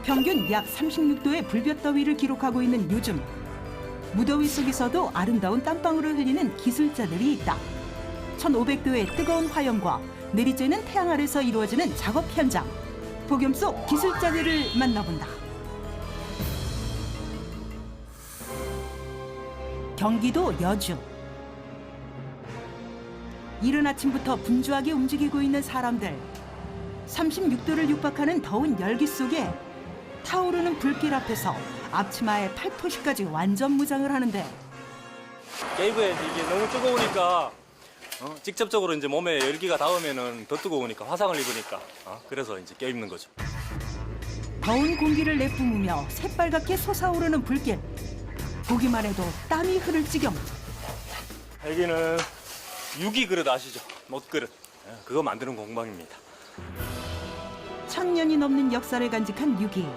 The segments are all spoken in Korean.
평균 약 36도의 불볕더위를 기록하고 있는 요즘. 무더위 속에서도 아름다운 땀방울을 흘리는 기술자들이 있다. 1500도의 뜨거운 화염과 내리쬐는 태양 아래서 이루어지는 작업 현장. 폭염 속 기술자들을 만나본다. 경기도 여주. 이른 아침부터 분주하게 움직이고 있는 사람들. 36도를 육박하는 더운 열기 속에 타오르는 불길 앞에서 앞치마에 팔토시까지 완전 무장을 하는데 게이브에 이게 너무 뜨거우니까 직접적으로 이제 몸에 열기가 닿으면은 더 뜨거우니까 화상을 입으니까 그래서 이제 껴입는 거죠. 더운 공기를 내뿜으며 새빨갛게 솟아오르는 불길. 보기만 해도 땀이 흐를 지경. 여기는 유기 그릇 아시죠? 못그릇. 그거 만드는 공방입니다. 1000년이 넘는 역사를 간직한 유기.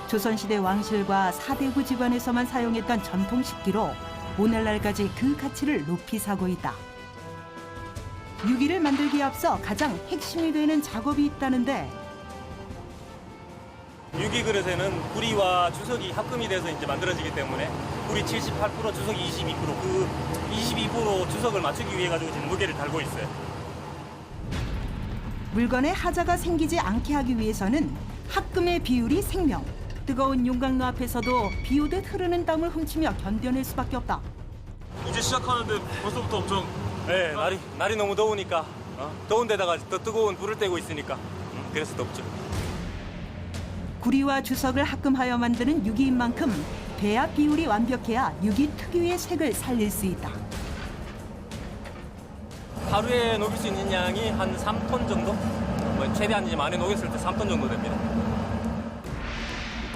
조선시대 왕실과 사대부 집안에서만 사용했던 전통 식기로 오늘날까지 그 가치를 높이 사고 있다. 유기를 만들기에 앞서 가장 핵심이 되는 작업이 있다는데 유기 그릇에는 구리와 주석이 합금이 돼서 이제 만들어지기 때문에 구리 78%, 주석이 22%, 그 22% 주석을 맞추기 위해 가지고 지금 무게를 달고 있어요. 물건에 하자가 생기지 않게 하기 위해서는 합금의 비율이 생명. 뜨거운 용광로 앞에서도 비 오듯 흐르는 땀을 훔치며 견뎌낼 수밖에 없다. 이제 시작하는데 벌써부터 엄청 네, 날이 너무 더우니까 더운 데다가 더 뜨거운 불을 떼고 있으니까 그래서 덥죠. 구리와 주석을 합금하여 만드는 유기인 만큼 배합 비율이 완벽해야 유기 특유의 색을 살릴 수 있다. 하루에 녹일 수 있는 양이 한 3톤 정도? 최대한 이제 많이 녹였을 때 3톤 정도 됩니다.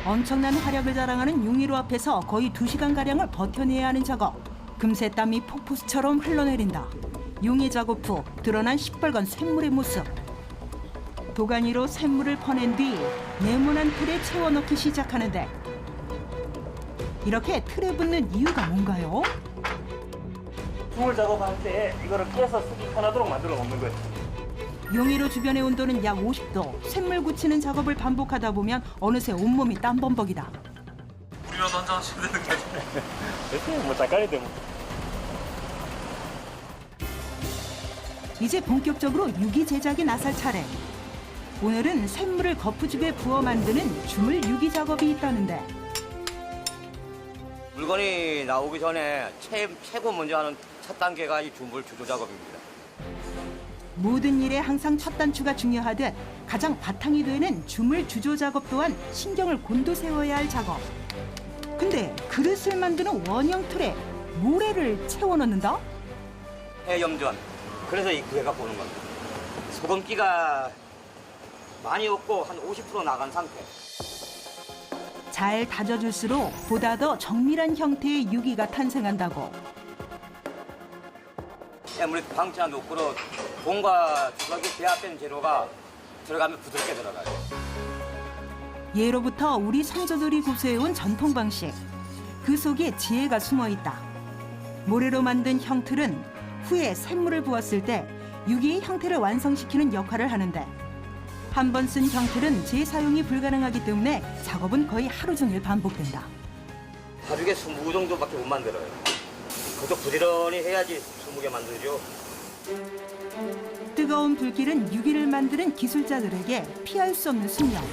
엄청난 화력을 자랑하는 용의로 앞에서 거의 2시간가량을 버텨내야 하는 작업. 금세 땀이 폭포수처럼 흘러내린다. 용의 작업 후 드러난 시뻘건 쇳물의 모습. 도가니로 쇳물을 퍼낸 뒤 네모난 틀에 채워 넣기 시작하는데 이렇게 틀에 붙는 이유가 뭔가요? 춤을 작업할 때 이거를 깨서 쓰기 편하도록 만들어 놓는 거예요. 용의로 주변의 온도는 약 50도. 쇳물 굳히는 작업을 반복하다 보면 어느새 온몸이 땀범벅이다. 우리라도 한잔 하셔야 되는 게 대충 뭐 작가야 돼 뭐. 이제 본격적으로 유기 제작에 나설 차례. 오늘은 쇳물을 거푸집에 부어 만드는 주물 유기 작업이 있다는데 물건이 나오기 전에 최고 먼저 하는 첫 단계가 이 주물 주조 작업입니다. 모든 일에 항상 첫 단추가 중요하듯 가장 바탕이 되는 주물 주조 작업 또한 신경을 곤두세워야 할 작업. 근데 그릇을 만드는 원형 틀에 모래를 채워 넣는다? 해염전. 그래서 이 구애가 보는 겁니다. 소금기가 많이 없고 한 50% 나간 상태. 잘 다져줄수록 보다 더 정밀한 형태의 유기가 탄생한다고. 아무리 방치한 노크로 공과 주석이 배합된 재료가 들어가면 부드럽게 들어가요. 예로부터 우리 선조들이 고수해온 전통 방식. 그 속에 지혜가 숨어 있다. 모래로 만든 형틀은 후에 쇳물을 부었을 때 유기의 형태를 완성시키는 역할을 하는데 한 번 쓴 형틀은 재사용이 불가능하기 때문에 작업은 거의 하루 종일 반복된다. 하루에 20개 정도밖에 못 만들어요. 그것도 부지런히 해야지 20개 만들죠. 뜨거운 불길은 유기를 만드는 기술자들에게 피할 수 없는 숙명.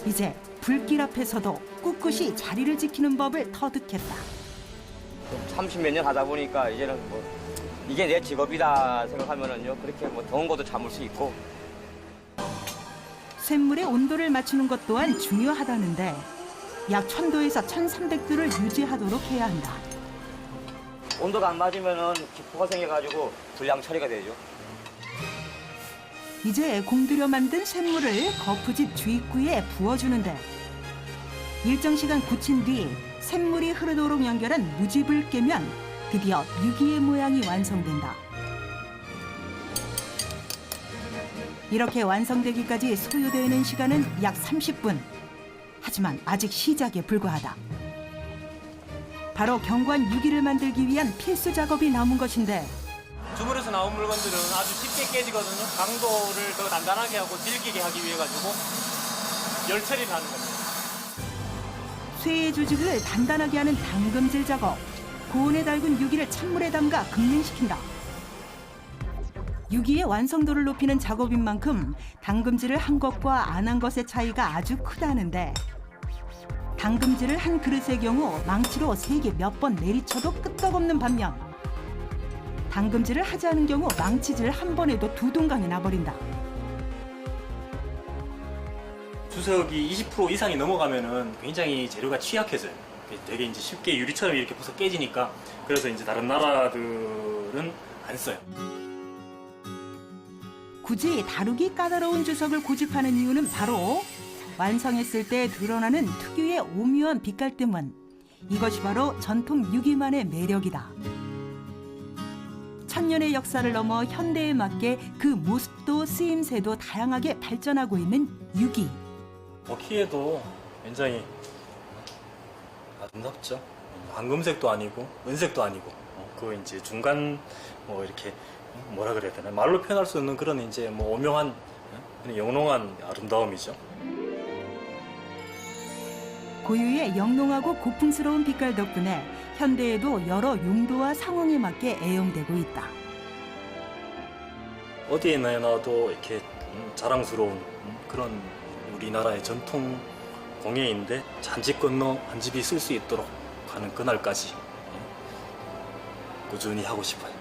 이제 불길 앞에서도 꿋꿋이 자리를 지키는 법을 터득했다. 30몇 년 하다 보니까 이제는 뭐 이게 내 직업이다 생각하면은요 그렇게 뭐 더운 것도 참을 수 있고. 쇳물의 온도를 맞추는 것 또한 중요하다는데 약 1000도에서 1300도를 유지하도록 해야 한다. 온도가 안 맞으면은 기포가 생겨가지고 불량 처리가 되죠. 이제 공들여 만든 쇳물을 거푸집 주입구에 부어주는데 일정 시간 굳힌 뒤 쇳물이 흐르도록 연결한 무집을 깨면 드디어 유기의 모양이 완성된다. 이렇게 완성되기까지 소요되는 시간은 약 30분. 하지만 아직 시작에 불과하다. 바로 경관 유기를 만들기 위한 필수 작업이 남은 것인데 주물에서 나온 물건들은 아주 쉽게 깨지거든요. 강도를 더 단단하게 하고 질기게 하기 위해 가지고 열 처리를 하는 겁니다. 쇠의 조직을 단단하게 하는 당금질 작업. 고온에 달군 유기를 찬물에 담가 급냉시킨다. 유기의 완성도를 높이는 작업인 만큼 당금질을 한 것과 안 한 것의 차이가 아주 크다는데, 당금질을 한 그릇의 경우 망치로 세게 몇 번 내리쳐도 끄떡없는 반면, 당금질을 하지 않은 경우 망치질 한 번에도 두 동강이 나버린다. 주석이 20% 이상이 넘어가면은 굉장히 재료가 취약해져요. 되게 이제 쉽게 유리처럼 이렇게 부서 깨지니까, 그래서 이제 다른 나라들은 안 써요. 굳이 다루기 까다로운 주석을 고집하는 이유는 바로 완성했을 때 드러나는 특유의 오묘한 빛깔 때문. 이것이 바로 전통 유기만의 매력이다. 천년의 역사를 넘어 현대에 맞게 그 모습도 쓰임새도 다양하게 발전하고 있는 유기. 보기에도 굉장히 아름답죠. 황금색도 아니고 은색도 아니고, 그 이제 중간 뭐 이렇게 뭐라 그래야 되나, 말로 표현할 수 없는 그런 이제 뭐 오묘한 그런 영롱한 아름다움이죠. 고유의 영롱하고 고풍스러운 빛깔 덕분에 현대에도 여러 용도와 상황에 맞게 애용되고 있다. 어디에 놔도 이렇게 자랑스러운 그런 우리나라의 전통 공예인데, 한 집 건너 한 집이 쓸 수 있도록 하는 그날까지 꾸준히 하고 싶어요.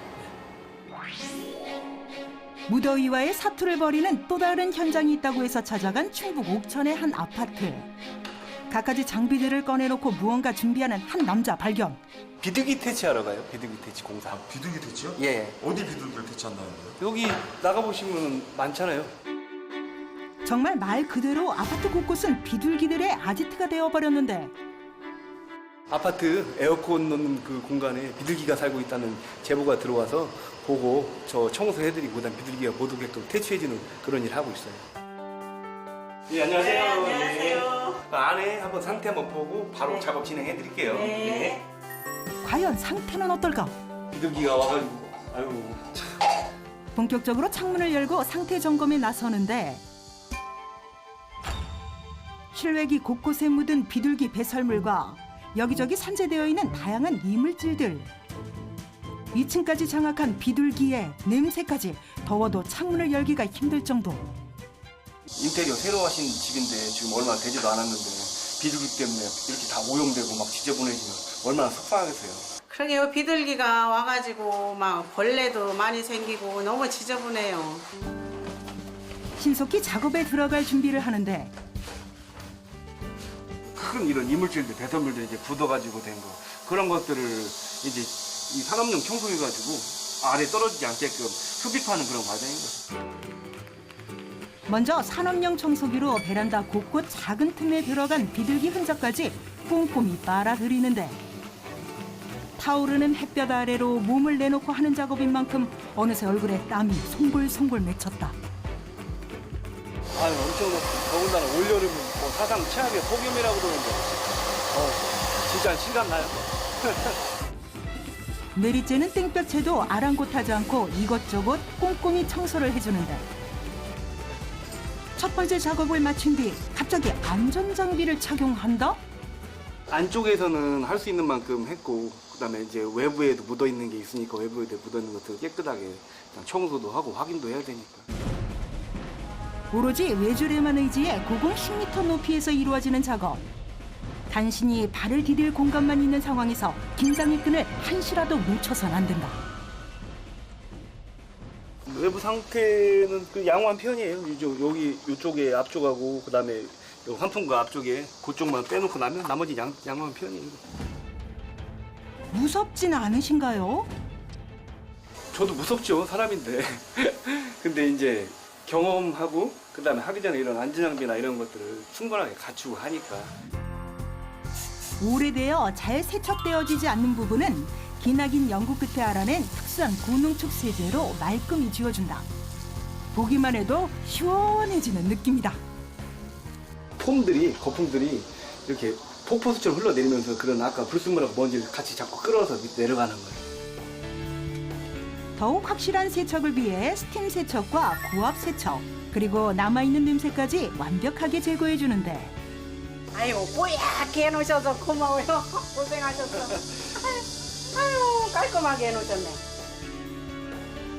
무더위와의 사투를 벌이는 또 다른 현장이 있다고 해서 찾아간 충북 옥천의 한 아파트. 갖가지 장비들을 꺼내놓고 무언가 준비하는 한 남자 발견. 비둘기 퇴치하러 가요. 비둘기 퇴치 공사. 비둘기 퇴치요? 예. 어디 비둘기를 퇴치한다는데요? 여기 나가보시면 많잖아요. 정말 말 그대로 아파트 곳곳은 비둘기들의 아지트가 되어버렸는데, 아파트 에어컨 넣는 그 공간에 비둘기가 살고 있다는 제보가 들어와서 보고 저 청소해드리고 그다음 비둘기가 못 오게끔 퇴치해주는 그런 일을 하고 있어요. 예, 안녕하세요. 안녕하세요. 안에 한번 상태 한번 보고 바로 작업 진행해드릴게요. 네. 과연 상태는 어떨까? 비둘기가 와가지고 아유 본격적으로 창문을 열고 상태 점검에 나서는데, 실외기 곳곳에 묻은 비둘기 배설물과 여기저기 산재되어 있는 다양한 이물질들, 2층까지 장악한 비둘기의 냄새까지 더워도 창문을 열기가 힘들 정도. 인테리어 새로 하신 집인데 지금 얼마 되지도 않았는데 비둘기 때문에 이렇게 다 오염되고 막 지저분해지면 얼마나 속상하겠어요. 그러게요. 비둘기가 와가지고 막 벌레도 많이 생기고 너무 지저분해요. 신속히 작업에 들어갈 준비를 하는데, 큰 이런 이물질들, 배설물들 이제 굳어가지고 된 거 그런 것들을 이제 이 산업용 청소해가지고 아래 떨어지지 않게끔 흡입하는 그런 과정인 거죠. 먼저 산업용 청소기로 베란다 곳곳 작은 틈에 들어간 비둘기 흔적까지 꼼꼼히 빨아들이는데, 타오르는 햇볕 아래로 몸을 내놓고 하는 작업인 만큼 어느새 얼굴에 땀이 송골송골 맺혔다. 아유 엄청 더군다나 올여름은 뭐 사상 최악의 폭염이라고 그러는데 진짜 실감 나요. 내리쬐는 땡볕에도 아랑곳하지 않고 이것저것 꼼꼼히 청소를 해주는데, 첫 번째 작업을 마친 뒤 갑자기 안전장비를 착용한다? 안쪽에서는 할 수 있는 만큼 했고 그다음에 이제 외부에도 묻어 있는 게 있으니까 외부에도 묻어 있는 것들을 깨끗하게 그냥 청소도 하고 확인도 해야 되니까. 오로지 외줄에만 의지해 고공 10m 높이에서 이루어지는 작업. 간신히 발을 디딜 공간만 있는 상황에서 긴장의 끈을 한시라도 놓쳐선 안 된다. 외부 상태는 그 양호한 편이에요. 여기 이쪽에 앞쪽하고 그다음에 요 환풍구 앞쪽에 그쪽만 빼놓고 나면 나머지 양호한 편이에요. 무섭진 않으신가요? 저도 무섭죠, 사람인데. 근데 이제 경험하고 그다음에 하기 전에 이런 안전장비나 이런 것들을 충분하게 갖추고 하니까. 오래되어 잘 세척되어지지 않는 부분은 기나긴 연구 끝에 알아낸 특수한 고농축 세제로 말끔히 지워준다. 보기만 해도 시원해지는 느낌이다. 폼들이, 거품들이 이렇게 폭포수처럼 흘러내리면서 그런 아까 불순물하고 먼지를 같이 자꾸 끌어서 밑에 내려가는 거예요. 더욱 확실한 세척을 위해 스팀 세척과 고압 세척, 그리고 남아있는 냄새까지 완벽하게 제거해 주는데 아이고 뽀얗게 해놓으셔서 고마워요. 고생하셨어. 아유 깔끔하게 해놓으셨네.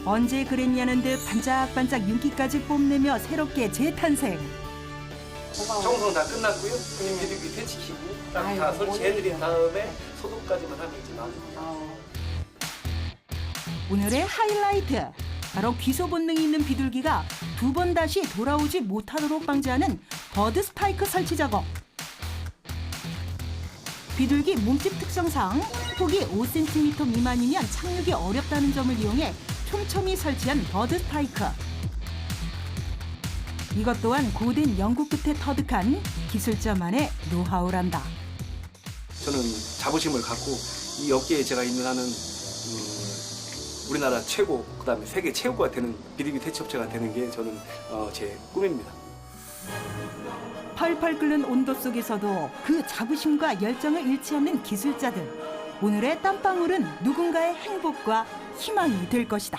언제 그랬냐는 듯 반짝반짝 윤기까지 뽐내며 새롭게 재탄생. 고마워요. 청소는 다 끝났고요. 비둘기 퇴치키고 딱 다 아이고, 설치해드린 다음에 소독까지만 하면 이제 마무리. 오늘의 하이라이트, 바로 귀소 본능이 있는 비둘기가 두 번 다시 돌아오지 못하도록 방지하는 버드 스파이크 설치 작업. 비둘기 몸집 특성상 폭이 5cm 미만이면 착륙이 어렵다는 점을 이용해 촘촘히 설치한 버드 스파이크. 이것 또한 고된 연구 끝에 터득한 기술자만의 노하우란다. 저는 자부심을 갖고 이 업계에 제가 있는 한은 우리나라 최고, 그다음에 세계 최고가 되는 비둘기 퇴치업체가 되는 게 저는 제 꿈입니다. 펄펄 끓는 온도 속에서도 그 자부심과 열정을 잃지 않는 기술자들. 오늘의 땀방울은 누군가의 행복과 희망이 될 것이다.